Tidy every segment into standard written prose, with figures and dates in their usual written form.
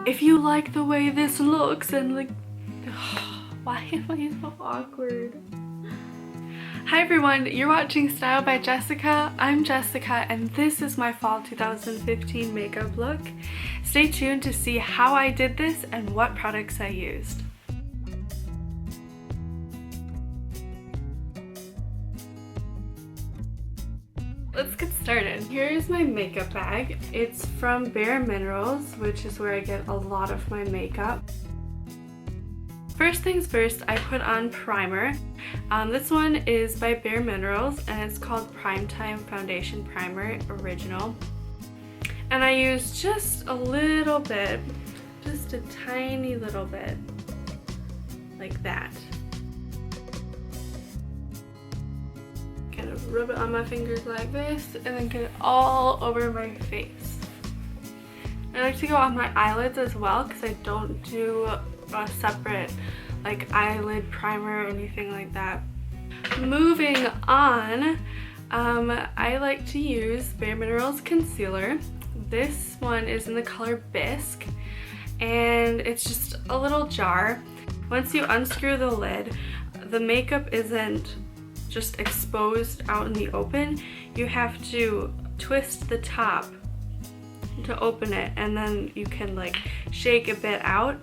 if you like the way this looks and like, why am I so awkward? Hi everyone, you're watching Style by Jessica. I'm Jessica and this is my fall 2015 makeup look. Stay tuned to see how I did this and what products I used. Let's get started. Here's my makeup bag. It's from Bare Minerals, which is where I get a lot of my makeup. First things first, I put on primer. This one is by Bare Minerals and it's called Primetime Foundation Primer Original. And I use just a little bit, just a tiny little bit, like that. Kind of rub it on my fingers like this and then get it all over my face. I like to go on my eyelids as well because I don't do a separate like eyelid primer or anything like that. Moving on, I like to use Bare Minerals concealer. This one is in the color Bisque and it's just a little jar. Once you unscrew the lid, the makeup isn't just exposed out in the open. You have to twist the top to open it and then you can like shake a bit out.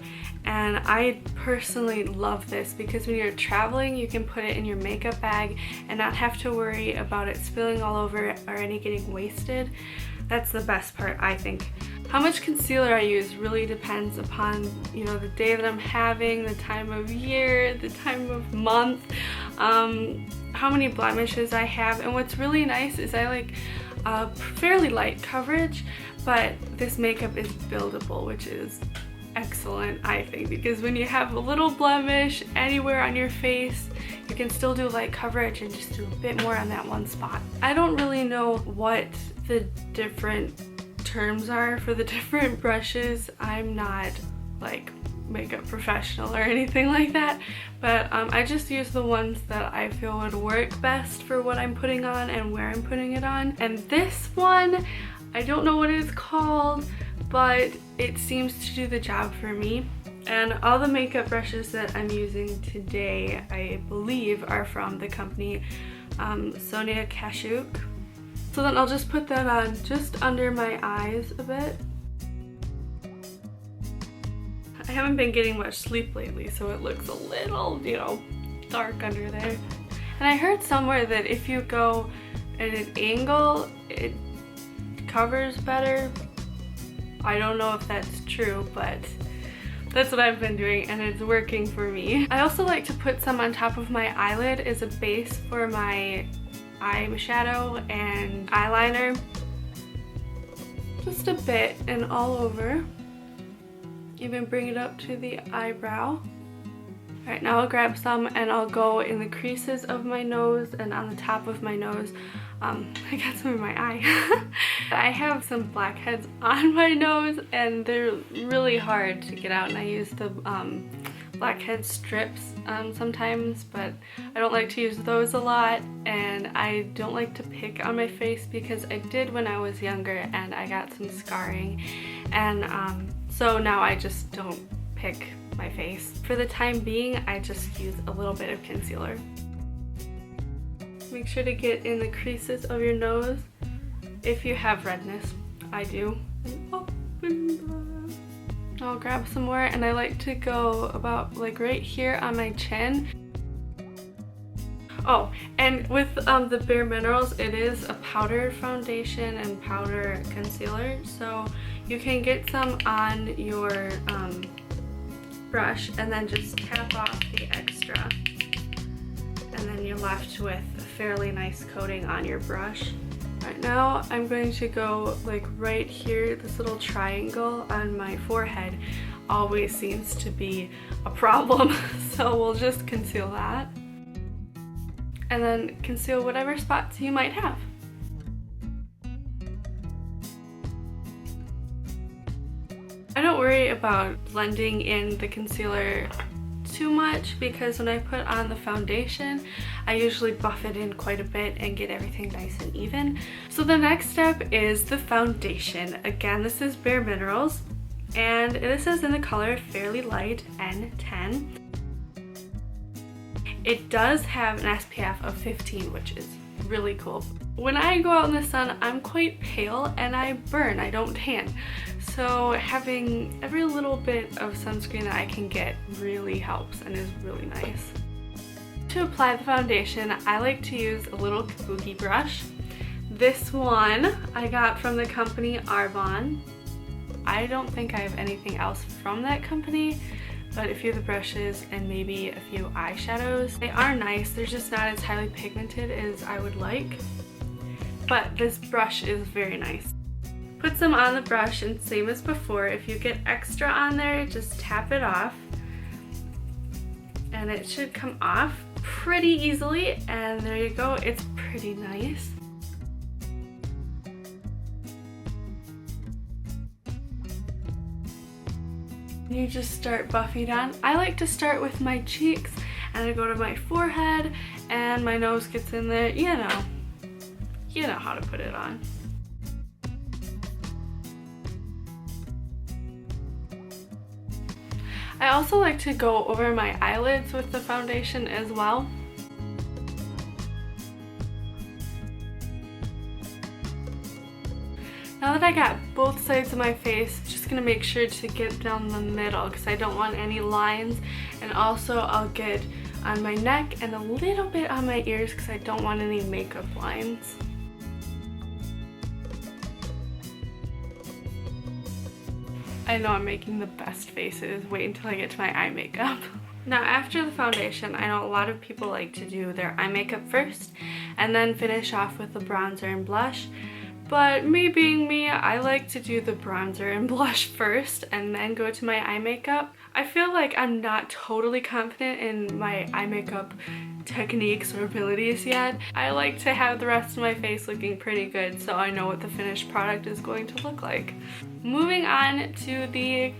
And I personally love this because when you're traveling you can put it in your makeup bag and not have to worry about it spilling all over or any getting wasted. That's the best part, I think. How much concealer I use really depends upon, you know, the day that I'm having, the time of year, the time of month, how many blemishes I have. And what's really nice is I like fairly light coverage, but this makeup is buildable, which is excellent, I think, because when you have a little blemish anywhere on your face, you can still do light coverage and just do a bit more on that one spot. I don't really know what the different terms are for the different brushes. I'm not like makeup professional or anything like that, but I just use the ones that I feel would work best for what I'm putting on and where I'm putting it on. And this one, I don't know what it's called, but it seems to do the job for me. And all the makeup brushes that I'm using today, I believe, are from the company Sonia Kashuk. So then I'll just put that on just under my eyes a bit. I haven't been getting much sleep lately, so it looks a little, you know, dark under there. And I heard somewhere that if you go at an angle, it covers better. I don't know if that's true, but that's what I've been doing and it's working for me. I also like to put some on top of my eyelid as a base for my eyeshadow and eyeliner. Just a bit and all over. Even bring it up to the eyebrow. Alright, now I'll grab some and I'll go in the creases of my nose and on the top of my nose. I got some in my eye. I have some blackheads on my nose and they're really hard to get out, and I use the blackhead strips sometimes, but I don't like to use those a lot, and I don't like to pick on my face because I did when I was younger and I got some scarring, and so now I just don't pick my face. For the time being, I just use a little bit of concealer. Make sure to get in the creases of your nose if you have redness. I do. I'll grab some more and I like to go about like right here on my chin. Oh, and with the Bare Minerals, it is a powder foundation and powder concealer, so you can get some on your brush and then just tap off the extra, and then you're left with a fairly nice coating on your brush. Right now I'm going to go like right here. This little triangle on my forehead always seems to be a problem, so we'll just conceal that and then conceal whatever spots you might have. I don't worry about blending in the concealer too much because when I put on the foundation, I usually buff it in quite a bit and get everything nice and even. So the next step is the foundation. Again, this is Bare Minerals and this is in the color Fairly Light N10. It does have an SPF of 15, which is really cool. When I go out in the sun, I'm quite pale and I burn, I don't tan. So having every little bit of sunscreen that I can get really helps and is really nice. To apply the foundation, I like to use a little kabuki brush. This one I got from the company Arbonne. I don't think I have anything else from that company, but a few of the brushes and maybe a few eyeshadows. They are nice, they're just not as highly pigmented as I would like, but this brush is very nice. Put some on the brush, and same as before, if you get extra on there, just tap it off and it should come off pretty easily, and there you go, it's pretty nice. You just start buffing on. I like to start with my cheeks and I go to my forehead and my nose gets in there. You know how to put it on. I also like to go over my eyelids with the foundation as well. Now that I got both sides of my face, I'm just gonna make sure to get down the middle because I don't want any lines, and also I'll get on my neck and a little bit on my ears because I don't want any makeup lines. I know I'm making the best faces. Wait until I get to my eye makeup. Now after the foundation, I know a lot of people like to do their eye makeup first and then finish off with the bronzer and blush. But me being me, I like to do the bronzer and blush first and then go to my eye makeup. I feel like I'm not totally confident in my eye makeup techniques or abilities yet. I like to have the rest of my face looking pretty good so I know what the finished product is going to look like. Moving on to the,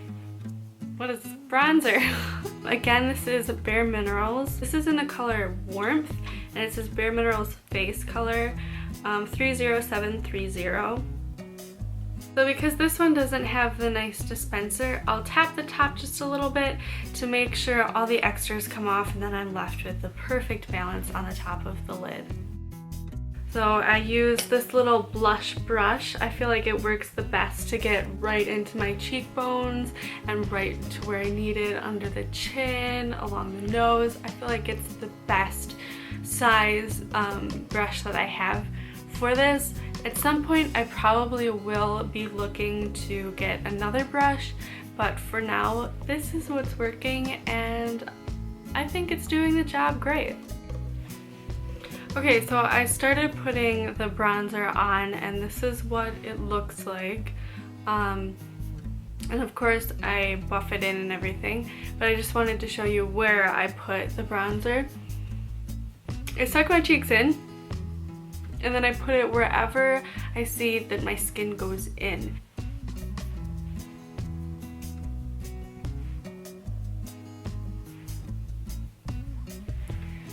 what is this? Bronzer. Again, this is Bare Minerals. This is in the color Warmth, and it says Bare Minerals Face Color 30730. So because this one doesn't have the nice dispenser, I'll tap the top just a little bit to make sure all the extras come off, and then I'm left with the perfect balance on the top of the lid. So I use this little blush brush. I feel like it works the best to get right into my cheekbones and right to where I need it, under the chin, along the nose. I feel like it's the best size brush that I have for this. At some point I probably will be looking to get another brush, but for now this is what's working and I think it's doing the job great. Okay, so I started putting the bronzer on and this is what it looks like. And of course I buff it in and everything, but I just wanted to show you where I put the bronzer. I stuck my cheeks in, and then I put it wherever I see that my skin goes in.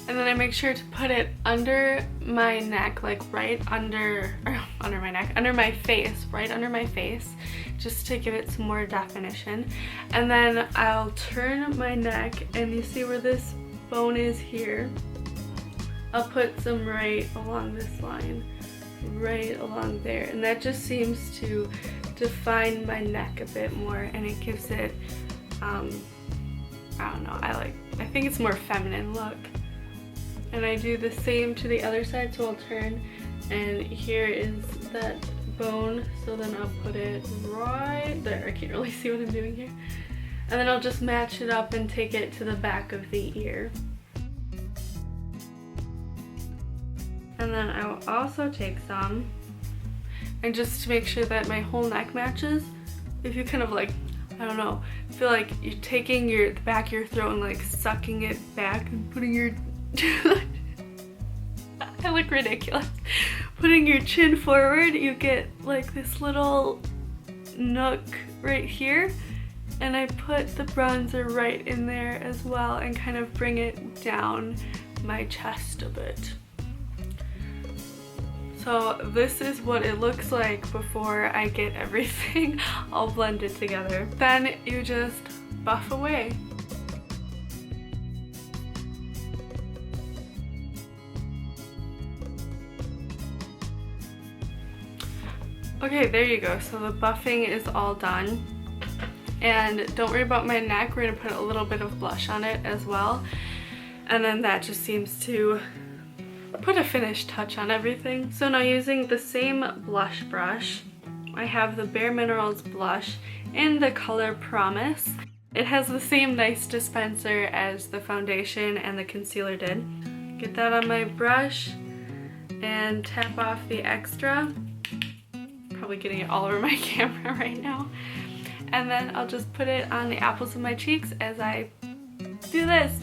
And then I make sure to put it under my neck, like right under my neck, under my face, right under my face, just to give it some more definition. And then I'll turn my neck, and you see where this bone is here? I'll put some right along this line, right along there, and that just seems to define my neck a bit more, and it gives it, I don't know, I think it's more feminine look. And I do the same to the other side, so I'll turn, and here is that bone, so then I'll put it right there. I can't really see what I'm doing here. And then I'll just match it up and take it to the back of the ear. And then I will also take some, and just to make sure that my whole neck matches, if you kind of like, I don't know, feel like you're taking the back of your throat and like sucking it back and putting your I look ridiculous. Putting your chin forward, you get like this little nook right here, and I put the bronzer right in there as well and kind of bring it down my chest a bit. So this is what it looks like before I get everything all blended together. Then you just buff away. Okay, there you go. So the buffing is all done. And don't worry about my neck. We're gonna put a little bit of blush on it as well. And then that just seems to put a finished touch on everything. So now using the same blush brush, I have the Bare Minerals blush in the color Promise. It has the same nice dispenser as the foundation and the concealer did. Get that on my brush and tap off the extra. Probably getting it all over my camera right now. And then I'll just put it on the apples of my cheeks as I do this.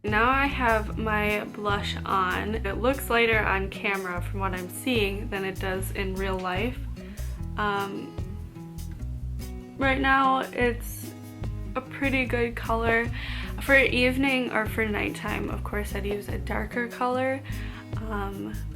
Now I have my blush on. It looks lighter on camera from what I'm seeing than it does in real life. Right now it's a pretty good color. For evening or for nighttime, of course, I'd use a darker color,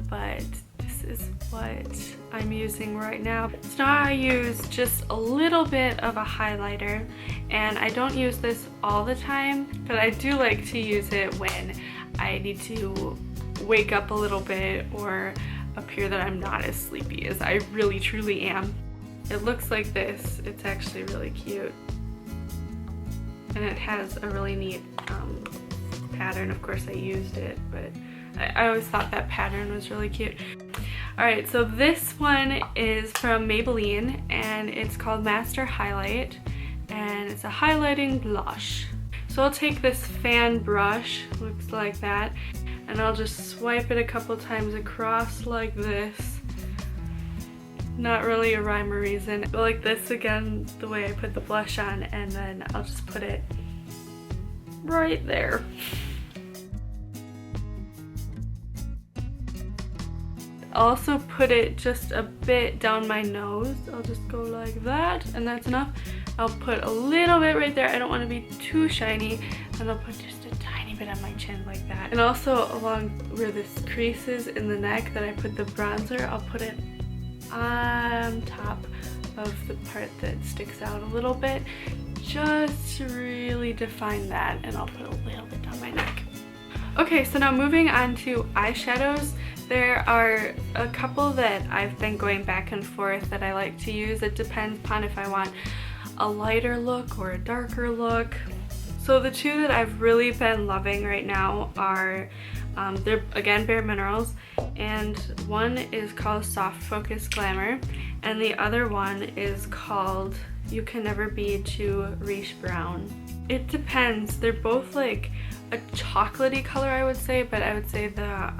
but this is what I'm using right now. So now I use just a little bit of a highlighter, and I don't use this all the time, but I do like to use it when I need to wake up a little bit or appear that I'm not as sleepy as I really truly am. It looks like this. It's actually really cute. And it has a really neat pattern. Of course I used it, but I always thought that pattern was really cute. Alright, so this one is from Maybelline and it's called Master Highlight and it's a highlighting blush. So I'll take this fan brush, looks like that, and I'll just swipe it a couple times across like this. Not really a rhyme or reason, but like this again, the way I put the blush on, and then I'll just put it right there. I'll also put it just a bit down my nose. I'll just go like that, and that's enough. I'll put a little bit right there. I don't want to be too shiny, and I'll put just a tiny bit on my chin like that. And also along where this crease is in the neck that I put the bronzer, I'll put it on top of the part that sticks out a little bit, just to really define that, and I'll put a little bit down my neck. Okay, so now moving on to eyeshadows. There are a couple that I've been going back and forth that I like to use. It depends upon if I want a lighter look or a darker look. So the two that I've really been loving right now are, they're again Bare Minerals, and one is called Soft Focus Glamour, and the other one is called You Can Never Be Too Riche Brown. It depends. They're both like a chocolatey color, I would say, but I would say the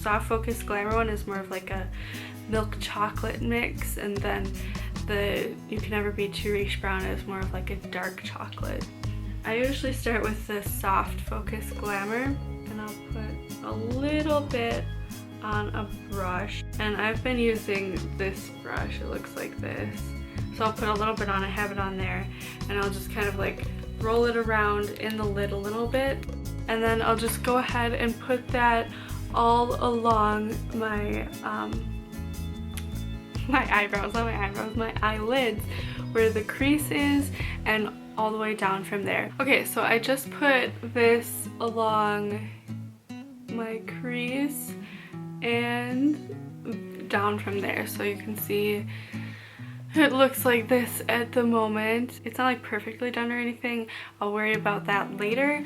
Soft Focus Glamour one is more of like a milk chocolate mix, and then the You Can Never Be Too Riche Brown is more of like a dark chocolate. I usually start with the Soft Focus Glamour, and I'll put a little bit on a brush, and I've been using this brush. It looks like this. So I'll put a little bit on, I have it on there, and I'll just kind of like roll it around in the lid a little bit, and then I'll just go ahead and put that all along my my eyebrows, not my eyebrows, my eyelids, where the crease is, and all the way down from there. Okay, so I just put this along my crease and down from there, so you can see it looks like this at the moment. It's not like perfectly done or anything. I'll worry about that later.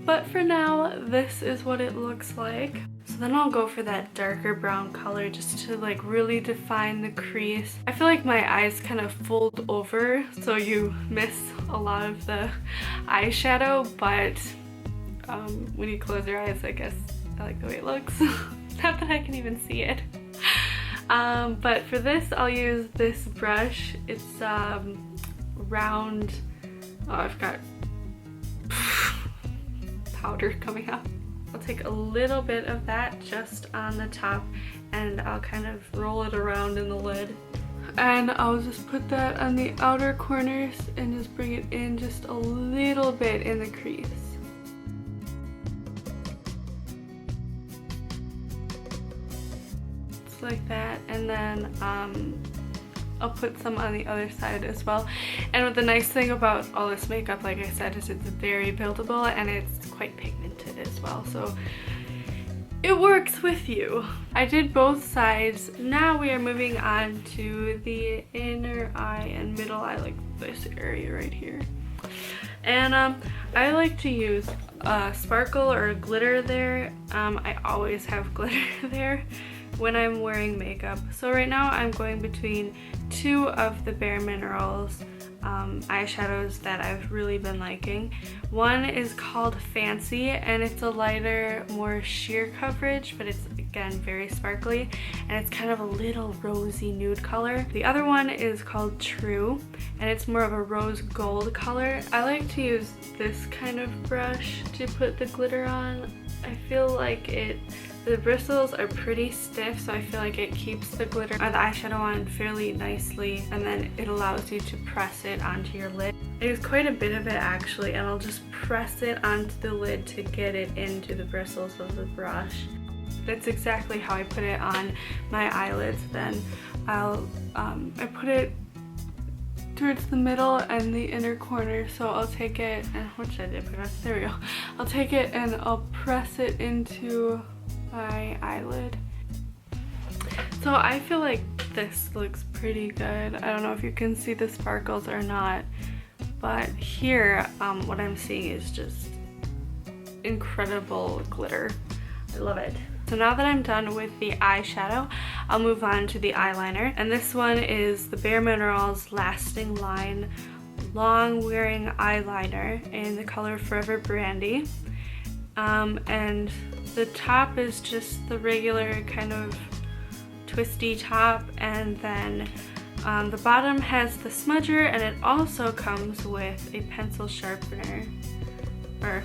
But for now, this is what it looks like. So then I'll go for that darker brown color just to like really define the crease. I feel like my eyes kind of fold over, so you miss a lot of the eyeshadow, but when you close your eyes, I guess I like the way it looks. Not that I can even see it. But for this, I'll use this brush. It's round, oh, I've got powder coming out. I'll take a little bit of that just on the top, and I'll kind of roll it around in the lid. And I'll just put that on the outer corners and just bring it in just a little bit in the crease. just like that, and then I'll put some on the other side as well. And the nice thing about all this makeup, like I said, is it's very buildable and it's quite pigmented as well, so it works with you. I did both sides. Now we are moving on to the inner eye and middle eye, like this area right here. And I like to use sparkle or glitter there. I always have glitter there when I'm wearing makeup. So right now I'm going between two of the Bare Minerals eyeshadows that I've really been liking. One is called Fancy, and it's a lighter, more sheer coverage, but it's again very sparkly, and it's kind of a little rosy nude color. The other one is called True, and it's more of a rose gold color. I like to use this kind of brush to put the glitter on. I feel like the bristles are pretty stiff, so I feel like it keeps the glitter or the eyeshadow on fairly nicely, and then it allows you to press it onto your lid. I use quite a bit of it actually, and I'll just press it onto the lid to get it into the bristles of the brush. That's exactly how I put it on my eyelids. Then I put it towards the middle and the inner corner, so I'll take it, and which I did put on, there we go. I'll take it and I'll press it into my eyelid. So I feel like this looks pretty good. I don't know if you can see the sparkles or not, but here what I'm seeing is just incredible glitter. I love it. So now that I'm done with the eyeshadow, I'll move on to the eyeliner. And this one is the Bare Minerals Lasting Line Long Wearing Eyeliner in the color Forever Brandy. And the top is just the regular kind of twisty top, and then the bottom has the smudger, and it also comes with a pencil sharpener, or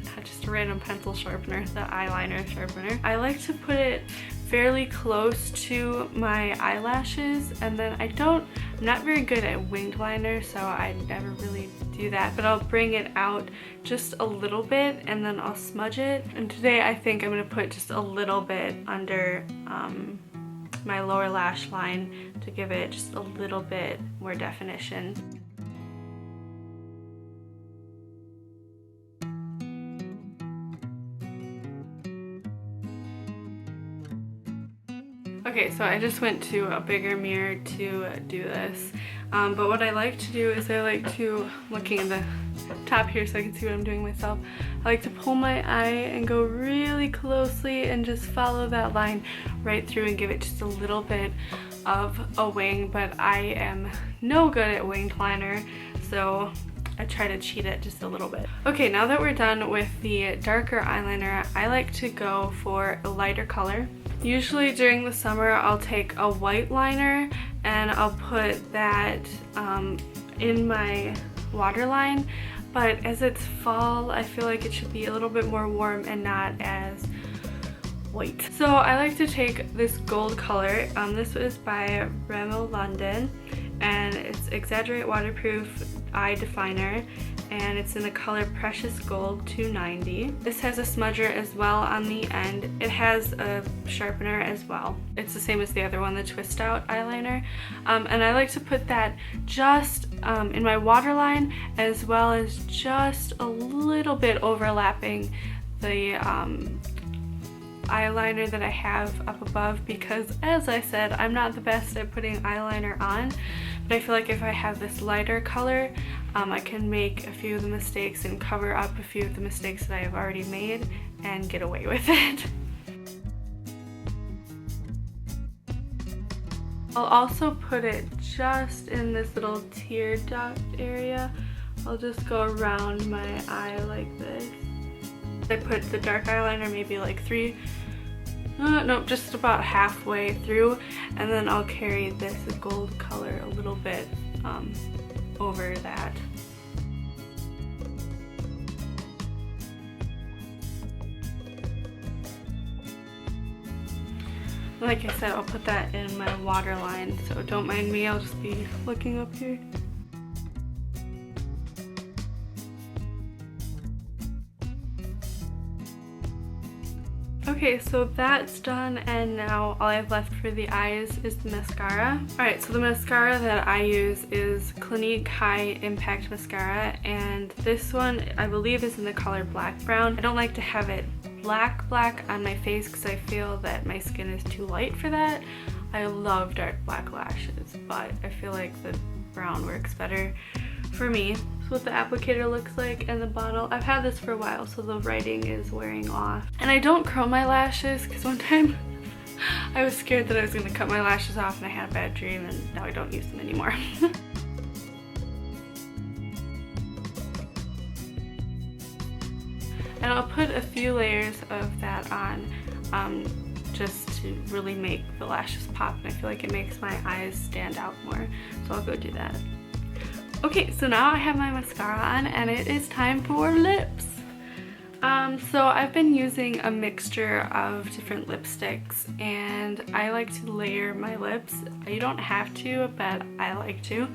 not just a random pencil sharpener, the eyeliner sharpener. I like to put it fairly close to my eyelashes, and then I'm not very good at winged liner, so I never really do that, but I'll bring it out just a little bit and then I'll smudge it. And today I think I'm going to put just a little bit under my lower lash line to give it just a little bit more definition. Okay, so I just went to a bigger mirror to do this, but what I like to do is I like to, looking at the top here so I can see what I'm doing myself, I like to pull my eye and go really closely and just follow that line right through and give it just a little bit of a wing, but I am no good at winged liner, so I try to cheat it just a little bit. Okay, now that we're done with the darker eyeliner, I like to go for a lighter color. Usually during the summer I'll take a white liner and I'll put that in my waterline, but as it's fall I feel like it should be a little bit more warm and not as white. So I like to take this gold color. This is by Rimmel London, and it's Exaggerate Waterproof Eye Definer, and it's in the color Precious Gold 290. This has a smudger as well on the end. It has a sharpener as well. It's the same as the other one, the Twist Out eyeliner. And I like to put that just in my waterline, as well as just a little bit overlapping the eyeliner that I have up above, because as I said, I'm not the best at putting eyeliner on, but I feel like if I have this lighter color, I can make a few of the mistakes and cover up a few of the mistakes that I have already made and get away with it. I'll also put it just in this little tear duct area. I'll just go around my eye like this. I put the dark eyeliner maybe like just about halfway through, and then I'll carry this gold color a little bit over that. Like I said, I'll put that in my waterline, so don't mind me, I'll just be looking up here. Okay, so that's done, and now all I have left for the eyes is the mascara. Alright, so the mascara that I use is Clinique High Impact Mascara, and this one I believe is in the color Black Brown. I don't like to have it black on my face because I feel that my skin is too light for that. I love dark black lashes, but I feel like the brown works better for me. So what the applicator looks like in the bottle. I've had this for a while, so the writing is wearing off. And I don't curl my lashes because one time I was scared that I was gonna cut my lashes off and I had a bad dream, and now I don't use them anymore. And I'll put a few layers of that on just to really make the lashes pop, and I feel like it makes my eyes stand out more, so I'll go do that. Okay, so now I have my mascara on and it is time for lips. So I've been using a mixture of different lipsticks, and I like to layer my lips. You don't have to, but I like to.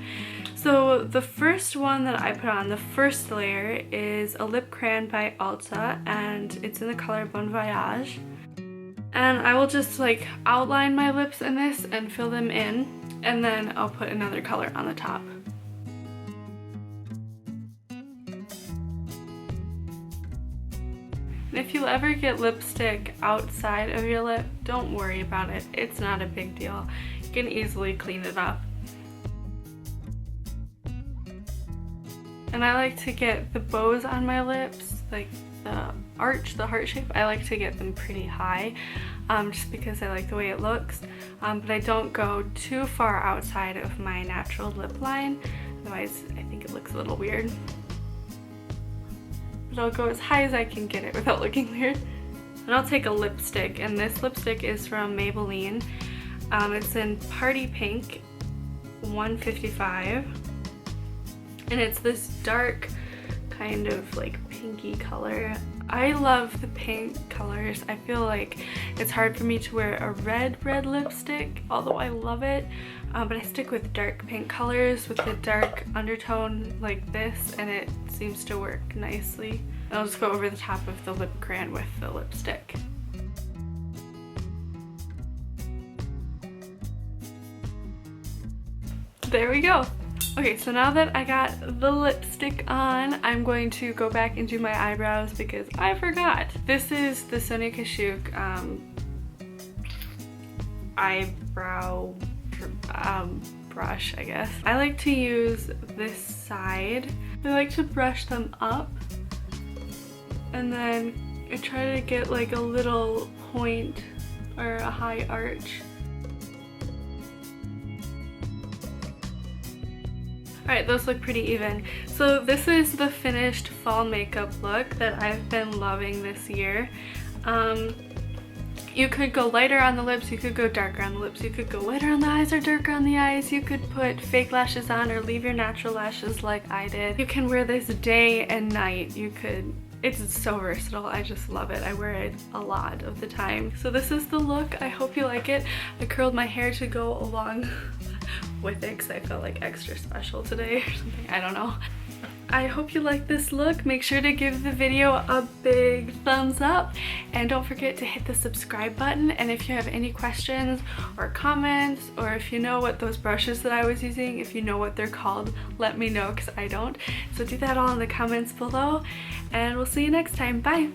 So the first one that I put on, the first layer, is a lip crayon by Ulta, and it's in the color Bon Voyage. And I will just like outline my lips in this and fill them in, and then I'll put another color on the top. And if you ever get lipstick outside of your lip, don't worry about it. It's not a big deal. You can easily clean it up. And I like to get the bows on my lips, like the arch, the heart shape, I like to get them pretty high, just because I like the way it looks. But I don't go too far outside of my natural lip line, otherwise I think it looks a little weird. But I'll go as high as I can get it without looking weird. And I'll take a lipstick, and this lipstick is from Maybelline. It's in Party Pink 155, and it's this dark kind of like pinky color. I love the pink colors. I feel like it's hard for me to wear a red lipstick, although I love it. But I stick with dark pink colors with a dark undertone like this, and it seems to work nicely. And I'll just go over the top of the lip crayon with the lipstick. There we go. Okay, so now that I got the lipstick on, I'm going to go back and do my eyebrows because I forgot. This is the Sonia Kashuk eyebrow brush, I guess. I like to use this side. I like to brush them up, and then I try to get like a little point or a high arch. Alright, those look pretty even. So this is the finished fall makeup look that I've been loving this year. You could go lighter on the lips, you could go darker on the lips, you could go lighter on the eyes or darker on the eyes, you could put fake lashes on or leave your natural lashes like I did. You can wear this day and night. It's so versatile. I just love it. I wear it a lot of the time. So this is the look. I hope you like it. I curled my hair to go along with it because I felt like extra special today or something. I don't know. I hope you like this look. Make sure to give the video a big thumbs up, and don't forget to hit the subscribe button. And if you have any questions or comments, or if you know what those brushes that I was using, if you know what they're called, let me know because I don't. So do that all in the comments below, and we'll see you next time. Bye!